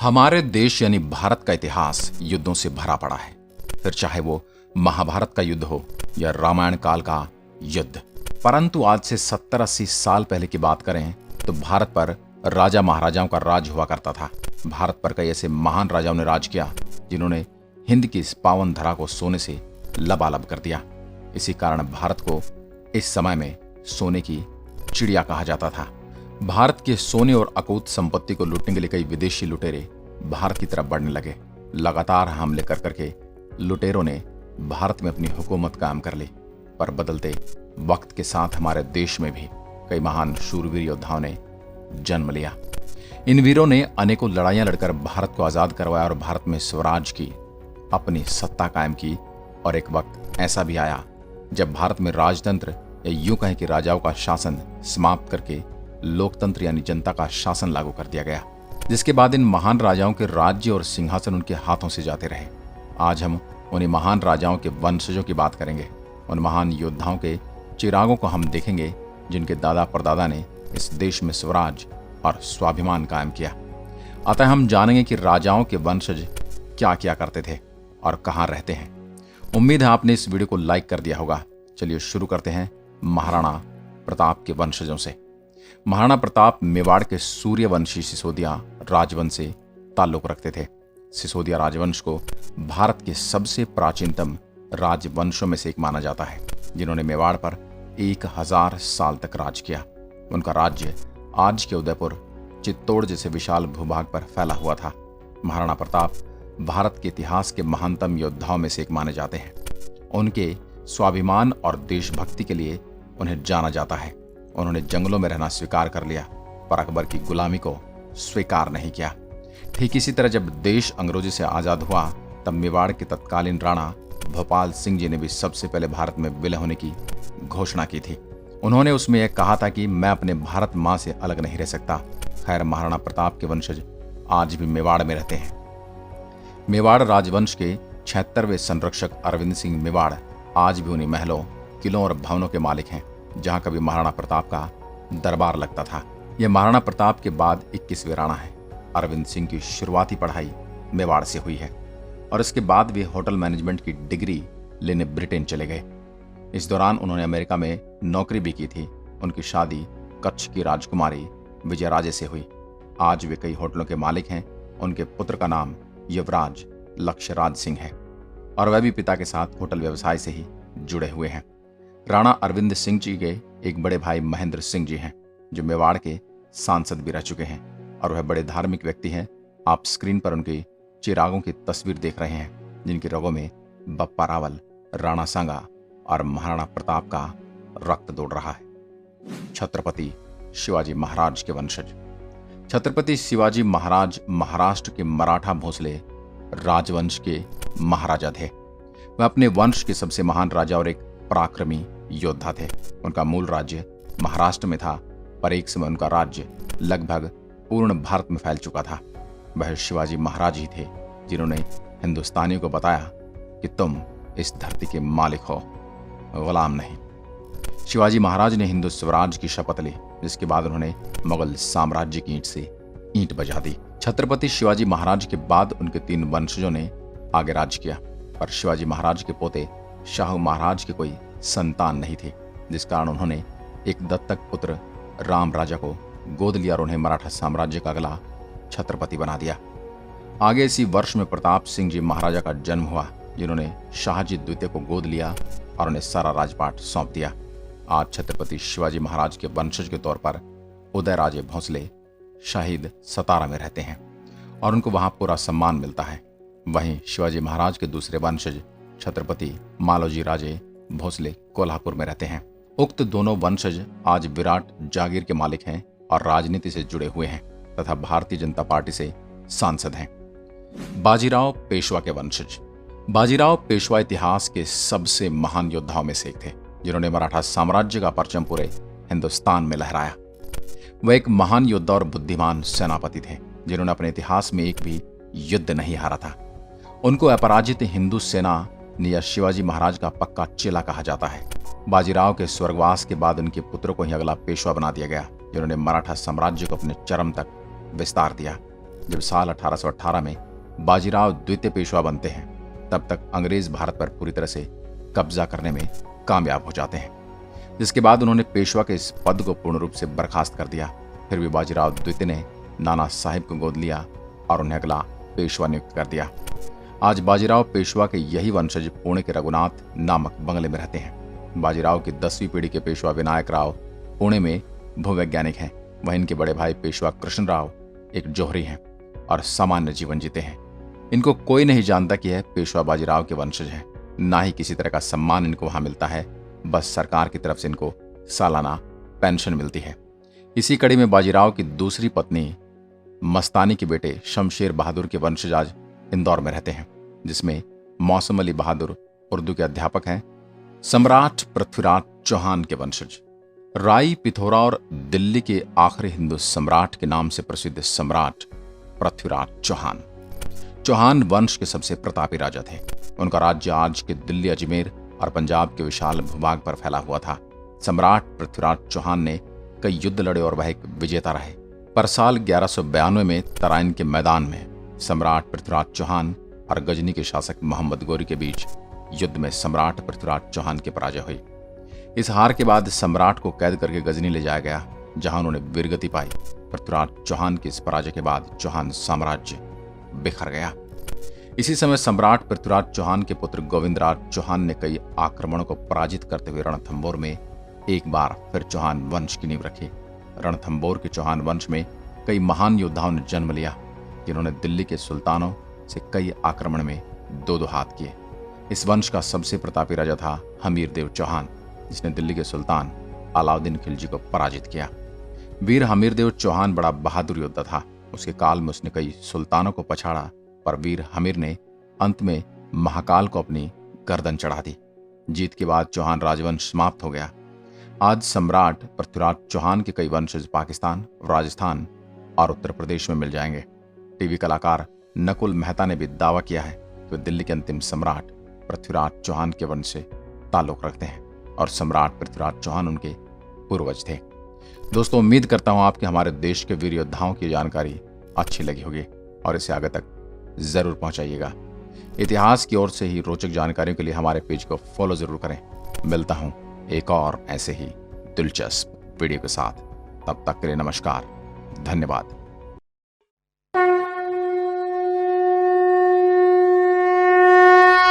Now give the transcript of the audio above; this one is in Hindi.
हमारे देश यानी भारत का इतिहास युद्धों से भरा पड़ा है। फिर चाहे वो महाभारत का युद्ध हो या रामायण काल का युद्ध। परंतु आज से 70-80 साल पहले की बात करें तो भारत पर राजा महाराजाओं का राज हुआ करता था। भारत पर कई ऐसे महान राजाओं ने राज किया जिन्होंने हिंद की इस पावन धरा को सोने से लबालब कर दिया। इसी कारण भारत को इस समय में सोने की चिड़िया कहा जाता था। भारत के सोने और अकूत संपत्ति को लूटने के लिए कई विदेशी लुटेरे भारत की तरफ बढ़ने लगे। लगातार हमले कर करके लुटेरों ने भारत में अपनी हुकूमत कायम कर ली। पर बदलते वक्त के साथ हमारे देश में भी कई महान शूरवीर योद्धाओं ने जन्म लिया। इन वीरों ने अनेकों लड़ाइयां लड़कर भारत को आजाद करवाया और भारत में स्वराज की अपनी सत्ता कायम की। और एक वक्त ऐसा भी आया जब भारत में राजतंत्र या यूं कहें कि राजाओं का शासन समाप्त करके लोकतंत्र यानी जनता का शासन लागू कर दिया गया, जिसके बाद इन महान राजाओं के राज्य और सिंहासन उनके हाथों से जाते रहे। आज हम उन्हीं महान राजाओं के वंशजों की बात करेंगे। उन महान योद्धाओं के चिरागों को हम देखेंगे जिनके दादा परदादा ने इस देश में स्वराज और स्वाभिमान कायम किया। अतः हम जानेंगे कि राजाओं के वंशज क्या किया करते थे और कहाँ रहते हैं। उम्मीद है आपने इस वीडियो को लाइक कर दिया होगा। चलिए शुरू करते हैं महाराणा प्रताप के वंशजों से। महाराणा प्रताप मेवाड़ के सूर्यवंशी सिसोदिया राजवंश से ताल्लुक रखते थे। सिसोदिया राजवंश को भारत के सबसे प्राचीनतम राजवंशों में से एक माना जाता है, जिन्होंने मेवाड़ पर 1000 साल तक राज किया। उनका राज्य आज के उदयपुर चित्तौड़ जैसे विशाल भूभाग पर फैला हुआ था। महाराणा प्रताप भारत के इतिहास के महानतम योद्धाओं में से एक माने जाते हैं। उनके स्वाभिमान और देशभक्ति के लिए उन्हें जाना जाता है। उन्होंने जंगलों में रहना स्वीकार कर लिया पर अकबर की गुलामी को स्वीकार नहीं किया। ठीक इसी तरह जब देश अंग्रेजों से आजाद हुआ तब मेवाड़ के तत्कालीन राणा भोपाल सिंह जी ने भी सबसे पहले भारत में विलय होने की घोषणा की थी। उन्होंने उसमें यह कहा था कि मैं अपने भारत माँ से अलग नहीं रह सकता। खैर, महाराणा प्रताप के वंशज आज भी मेवाड़ में रहते हैं। मेवाड़ राजवंश के 76वें संरक्षक अरविंद सिंह मेवाड़ आज भी उन्हीं महलों, किलों और भवनों के मालिक हैं जहां कभी महाराणा प्रताप का दरबार लगता था। यह महाराणा प्रताप के बाद 21वें राणा है। अरविंद सिंह की शुरुआती पढ़ाई मेवाड़ से हुई है और इसके बाद वे होटल मैनेजमेंट की डिग्री लेने ब्रिटेन चले गए। इस दौरान उन्होंने अमेरिका में नौकरी भी की थी। उनकी शादी कच्छ की राजकुमारी विजयराजे से हुई। आज वे कई होटलों के मालिक हैं। उनके पुत्र का नाम युवराज लक्ष्यराज सिंह है और वह भी पिता के साथ होटल व्यवसाय से ही जुड़े हुए हैं। राणा अरविंद सिंह जी के एक बड़े भाई महेंद्र सिंह जी हैं जो मेवाड़ के सांसद भी रह चुके हैं और वह बड़े धार्मिक व्यक्ति हैं। आप स्क्रीन पर उनकी चिरागों की तस्वीर देख रहे हैं जिनकी रगों में बप्पा रावल, राणा सांगा और महाराणा प्रताप का रक्त दौड़ रहा है। छत्रपति शिवाजी महाराज के वंशज। छत्रपति शिवाजी महाराज महाराष्ट्र के मराठा भोसले राजवंश के महाराजा थे। वह अपने वंश के सबसे महान राजा और एक पराक्रमी योद्धा थे। उनका मूल राज्य महाराष्ट्र में था पर एक समय उनका राज्य लगभग पूर्ण भारत में फैल चुका था। वह शिवाजी महाराज ही थे जिन्होंने हिंदुस्तानियों को बताया कि तुम इस धरती के मालिक हो, गुलाम नहीं। शिवाजी महाराज ने हिंदू स्वराज की शपथ ली, जिसके बाद उन्होंने मुगल साम्राज्य की ईंट से ईंट बजा दी। छत्रपति शिवाजी महाराज के बाद उनके 3 वंशजों ने आगे राज किया, पर शिवाजी महाराज के पोते शाहू महाराज के कोई संतान नहीं थी, जिस कारण उन्होंने एक दत्तक पुत्र राम राजा को गोद लिया और उन्हें मराठा साम्राज्य का अगला छत्रपति बना दिया। आगे इसी वर्ष में प्रताप सिंह जी महाराजा का जन्म हुआ, जिन्होंने शाहजी द्वितीय को गोद लिया और उन्हें सारा राजपाट सौंप दिया। आज छत्रपति शिवाजी महाराज के वंशज के तौर पर उदयराजे भोसले शहीद सतारा में रहते हैं और उनको वहां पूरा सम्मान मिलता है। वहीं शिवाजी महाराज के दूसरे वंशज छत्रपति मालोजी राजे भोसले कोल्हापुर में रहते हैं। उक्त दोनों वंशज आज विराट जागीर के मालिक हैं और राजनीति से जुड़े हुए हैं तथा भारतीय जनता पार्टी से सांसद हैं। बाजीराव पेशवा के वंशज। बाजीराव पेशवा इतिहास के सबसे महान योद्धाओं में से एक थे, जिन्होंने मराठा साम्राज्य का परचम पूरे हिंदुस्तान में लहराया। वह एक महान योद्धा और बुद्धिमान सेनापति थे, जिन्होंने अपने इतिहास में एक भी युद्ध नहीं हारा था। उनको अपराजित हिंदू सेना ने शिवाजी महाराज का पक्का चेला कहा जाता है। बाजीराव के स्वर्गवास के बाद उनके पुत्र को ही अगला पेशवा बना दिया गया, जिन्होंने मराठा साम्राज्य को अपने चरम तक विस्तार दिया। जब साल 1818 में बाजीराव द्वितीय पेशवा बनते हैं, तब तक अंग्रेज भारत पर पूरी तरह से कब्जा करने में कामयाब हो जाते हैं, जिसके बाद उन्होंने पेशवा के इस पद को पूर्ण रूप से बर्खास्त कर दिया। फिर भी बाजीराव द्वितीय ने नाना साहिब को गोद लिया और उन्हें अगला पेशवा नियुक्त कर दिया। आज बाजीराव पेशवा के यही वंशज पुणे के रघुनाथ नामक बंगले में रहते हैं। बाजीराव की 10वीं पीढ़ी के पेशवा विनायक राव पुणे में भूवैज्ञानिक हैं। वहीं इनके बड़े भाई पेशवा कृष्णराव एक जौहरी हैं और सामान्य जीवन जीते हैं। इनको कोई नहीं जानता कि यह पेशवा बाजीराव के वंशज हैं। ना ही किसी तरह का सम्मान इनको वहां मिलता है, बस सरकार की तरफ से इनको सालाना पेंशन मिलती है। इसी कड़ी में बाजीराव की दूसरी पत्नी मस्तानी के बेटे शमशेर बहादुर के वंशज आज इंदौर में रहते हैं, जिसमें मौसम अली बहादुर उर्दू के अध्यापक हैं। सम्राट पृथ्वीराज चौहान के वंशज राई, पिथौरा और दिल्ली के आखिरी हिंदू सम्राट के नाम से प्रसिद्ध सम्राट पृथ्वीराज चौहान चौहान वंश के सबसे प्रतापी राजा थे। उनका राज्य आज के दिल्ली, अजमेर और पंजाब के विशाल भूभाग पर फैला हुआ था। सम्राट पृथ्वीराज चौहान ने कई युद्ध लड़े और वह एक विजेता रहे। पर साल 1192 में तराइन के मैदान में सम्राट पृथ्वीराज चौहान और गजनी के शासक मोहम्मद गोरी के बीच युद्ध में सम्राट पृथ्वीराज चौहान की पराजय हुई। इस हार के बाद सम्राट को कैद करके गजनी ले जाया गया, जहां उन्होंने वीरगति पाई। पृथ्वीराज चौहान की इस पराजय के बाद चौहान साम्राज्य बिखर गया। इसी समय सम्राट पृथ्वीराज चौहान के पुत्र गोविंदराज चौहान ने कई आक्रमणों को पराजित करते हुए रणथंबोर में एक बार फिर चौहान वंश की नींव रखी। रणथंबोर के चौहान वंश में कई महान योद्धाओं ने जन्म लिया, जिन्होंने दिल्ली के सुल्तानों से कई आक्रमण में दो हाथ किए। इस वंश का सबसे प्रतापी राजा था हमीरदेव चौहान, जिसने दिल्ली के सुल्तान अलाउद्दीन खिलजी को पराजित किया। वीर हमीरदेव चौहान बड़ा बहादुर योद्धा था। उसके काल में उसने कई सुल्तानों को पछाड़ा, पर वीर हमीर ने अंत में महाकाल को अपनी गर्दन चढ़ा दी। जीत के बाद चौहान राजवंश समाप्त हो गया। आज सम्राट पृथ्वीराज चौहान के कई वंशज पाकिस्तान, राजस्थान और उत्तर प्रदेश में मिल जाएंगे। टीवी कलाकार नकुल मेहता ने भी दावा किया है कि वे दिल्ली के अंतिम सम्राट पृथ्वीराज चौहान के वंश से ताल्लुक रखते हैं और सम्राट पृथ्वीराज चौहान उनके पूर्वज थे। दोस्तों, उम्मीद करता हूं आपके हमारे देश के वीर योद्धाओं की जानकारी अच्छी लगी होगी और इसे आगे तक जरूर पहुंचाइएगा। इतिहास की ओर से ही रोचक जानकारियों के लिए हमारे पेज को फॉलो जरूर करें। मिलता हूं एक और ऐसे ही दिलचस्प वीडियो के साथ। तब तक के लिए नमस्कार, धन्यवाद।